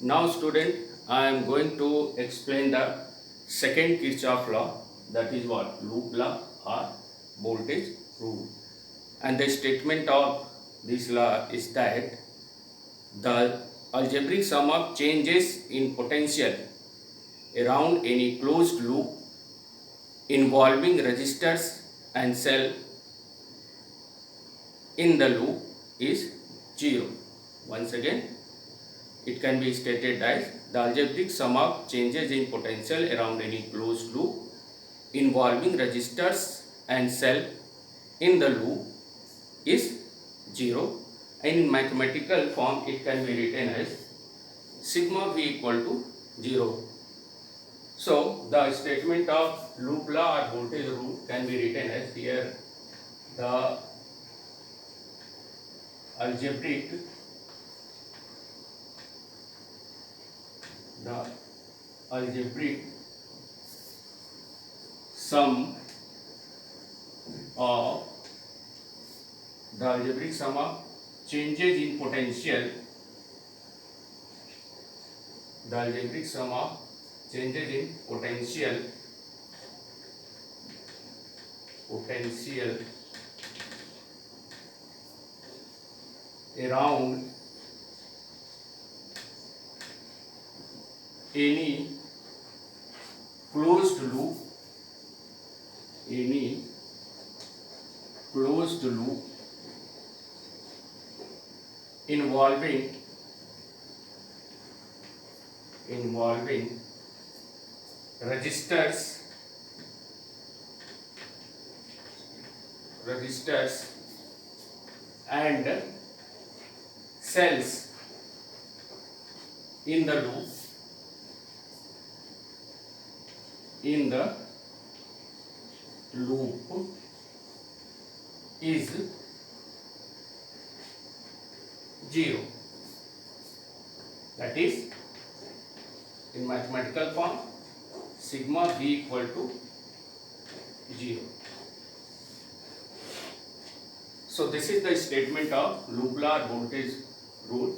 Now student, I am going to explain the second Kirchhoff law, that is what? Loop law or voltage rule. And the statement of this law is that the algebraic sum of changes in potential around any closed loop involving resistors and cell in the loop is 0. Once again, it can be stated as the algebraic sum of changes in potential around any closed loop involving resistors and cell in the loop is 0, and in mathematical form it can be written as sigma v equal to 0. So the statement of loop law or voltage rule can be written as here the algebraic sum of changes in potential, the algebraic sum of changes in potential around any closed loop involving resistors and cells in the loop is 0. That is, in mathematical form, sigma v equal to 0. So this is the statement of loop law or voltage rule.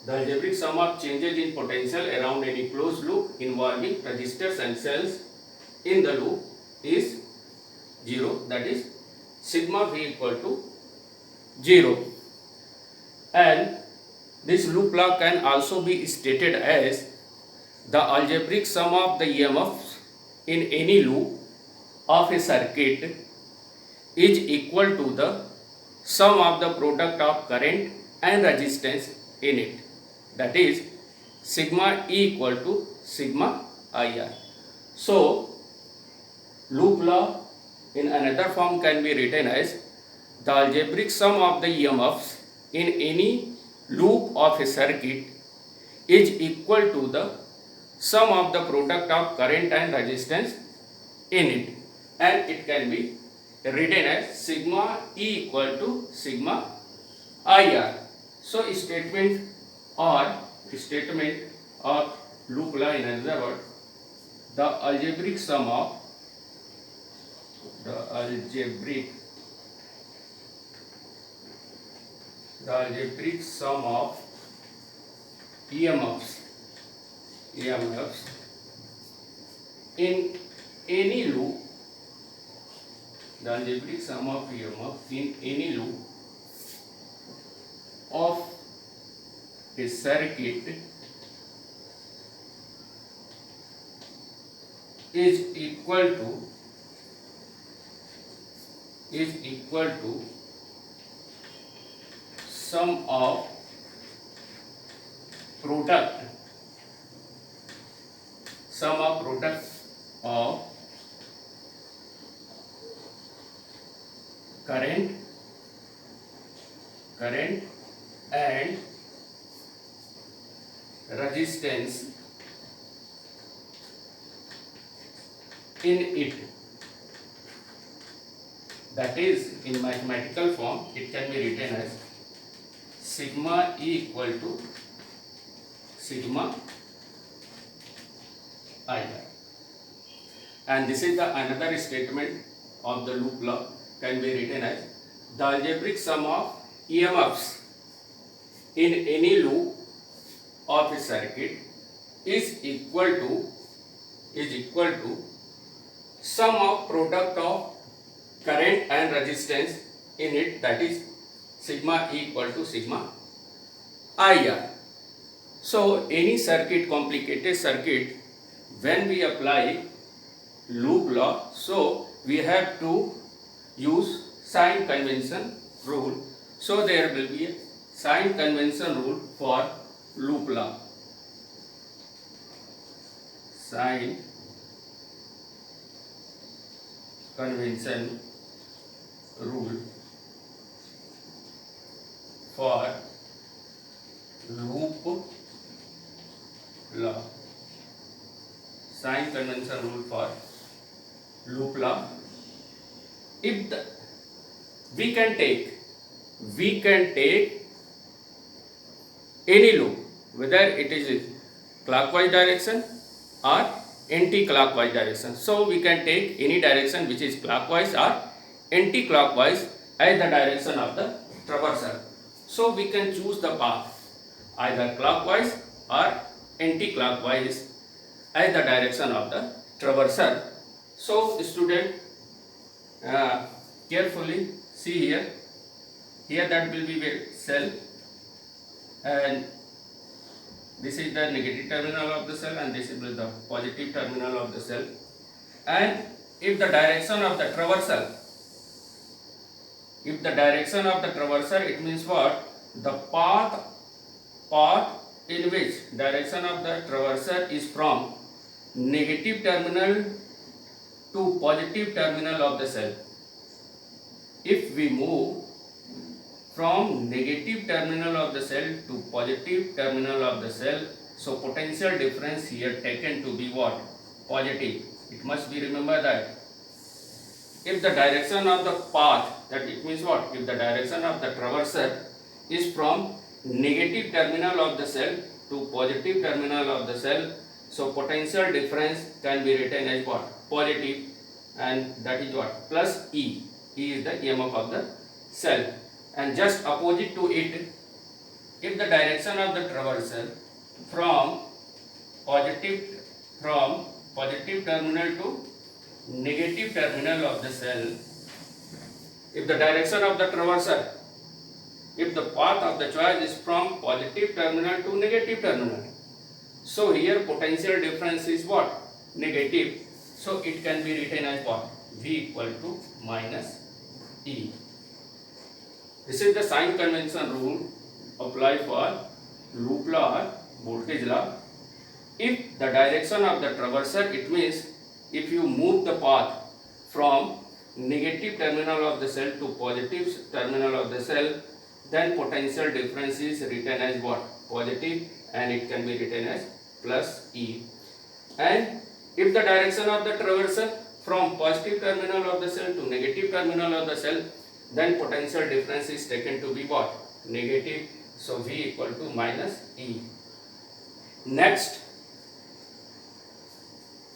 The algebraic sum of changes in potential around any closed loop involving resistors and cells in the loop is 0. That is, sigma v equal to 0. And this loop law can also be stated as the algebraic sum of the EMFs in any loop of a circuit is equal to the sum of the product of current and resistance in it. That is, sigma E equal to sigma IR. So, loop law in another form can be written as the algebraic sum of the EMFs in any loop of a circuit is equal to the sum of the product of current and resistance in it, and it can be written as sigma E equal to sigma IR. So statement of loop law, in other words, the algebraic sum of EMFs in any loop, the algebraic sum of EMF in any loop of a circuit is equal to sum of product of current and resistance in it. That is, in mathematical form, it can be written as sigma E equal to sigma IR. And this is the another statement of the loop law, can be written as the algebraic sum of EMFs in any loop of a circuit is equal to sum of product of current and resistance in it, that is sigma E equal to sigma IR. So any circuit, complicated circuit, when we apply loop law, so we have to use sign convention rule. So there will be a sign convention rule for loop law. Sign convention rule for loop law. Sign convention rule for loop law. If the, we can take any loop, whether it is clockwise direction or anti-clockwise direction. So we can take any direction which is clockwise or anti-clockwise as the direction of the traversal. So we can choose the path either clockwise or anti-clockwise as the direction of the traversal. So student, carefully see here. Here that will be a cell, and this is the negative terminal of the cell, and this is the positive terminal of the cell. And if the direction of the traversal, it means what? The path in which direction of the traversal is from negative terminal to positive terminal of the cell. If we move from negative terminal of the cell to positive terminal of the cell, so potential difference here taken to be what? Positive. It must be remembered that if the direction of the path, that it means what? If the direction of the traversal is from negative terminal of the cell to positive terminal of the cell, so potential difference can be written as what? Positive, and that is what? Plus E. E is the EMF of the cell. And just opposite to it, if the direction of the traversal from positive terminal to negative terminal of the cell, if the direction of the traversal, if the path of the choice is from positive terminal to negative terminal, so here potential difference is what? Negative. So it can be written as what? V equal to minus E. This is the sign convention rule applied for loop law or voltage law. If the direction of the traversal, it means if you move the path from negative terminal of the cell to positive terminal of the cell, then potential difference is written as what? Positive, and it can be written as plus E. And if the direction of the traversal from positive terminal of the cell to negative terminal of the cell, then potential difference is taken to be what? Negative. So V equal to minus E. Next,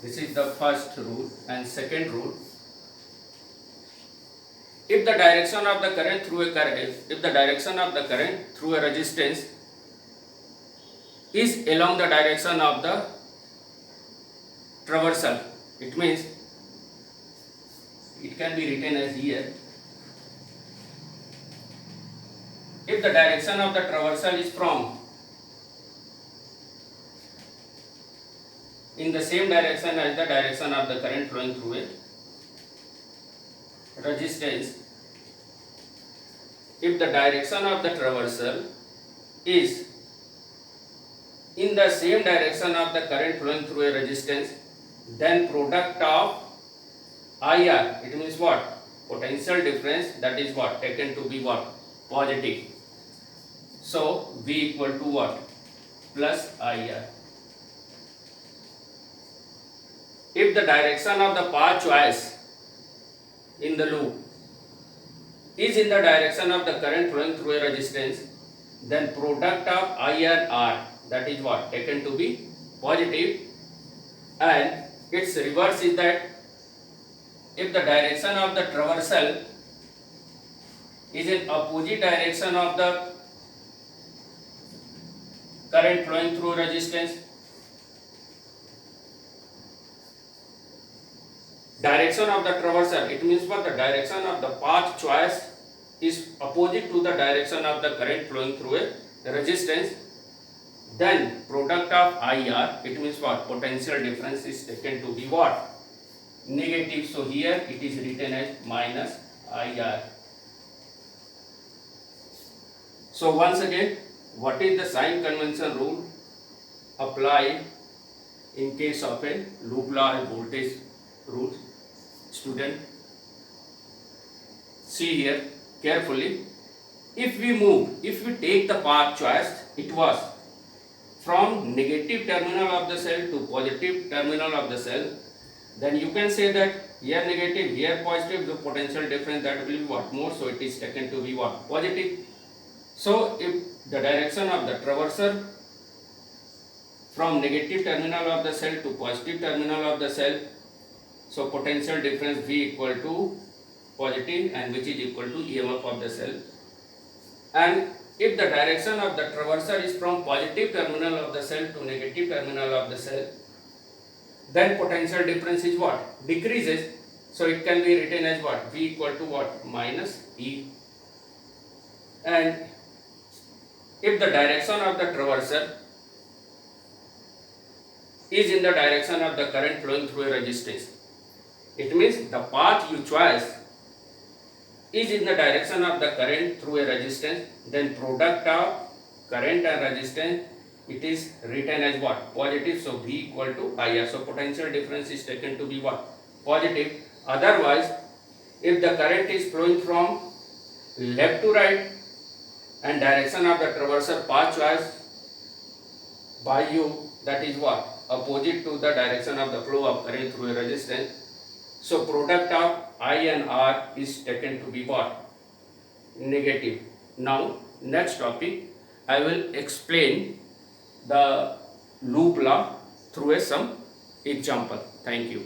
this is the first rule, and second rule. If the direction of the current through a resistance is along the direction of the traversal, it means it can be written as here. If the direction of the traversal is from in the same direction as the direction of the current flowing through a resistance, if the direction of the traversal is in the same direction of the current flowing through a resistance, then product of IR, it means what? Potential difference, that is what? Taken to be what? Positive. So V equal to what? Plus IR. If the direction of the path choice in the loop is in the direction of the current flowing through a resistance, then product of IR R, that is what? Taken to be positive, and its reverse is that if the direction of the traversal is in opposite direction of the current flowing through resistance. Direction of the traversal, it means what? The direction of the path choice is opposite to the direction of the current flowing through a resistance. Then product of IR, it means what? Potential difference is taken to be what? Negative. So here it is written as minus IR. So once again, what is the sign convention rule applied in case of a loop law and voltage rule? Student, see here carefully. If we take the path choice, it was from negative terminal of the cell to positive terminal of the cell, then you can say that here negative, here positive, the potential difference that will be what? More, so it is taken to be what? Positive. So if the direction of the traversal from negative terminal of the cell to positive terminal of the cell, so potential difference V equal to positive, and which is equal to EMF of the cell. And if the direction of the traversal is from positive terminal of the cell to negative terminal of the cell, then potential difference is what? Decreases. So it can be written as what? V equal to what? Minus E. And if the direction of the traversal is in the direction of the current flowing through a resistance, it means the path you choose is in the direction of the current through a resistance, then product of current and resistance, it is written as what? Positive. So V equal to IR. So potential difference is taken to be what? Positive. Otherwise, if the current is flowing from left to right and direction of the traversal path choice by you, that is what? Opposite to the direction of the flow of current through a resistance. So product of I and R is taken to be what? Negative. Now next topic, I will explain the loop law through some example. Thank you.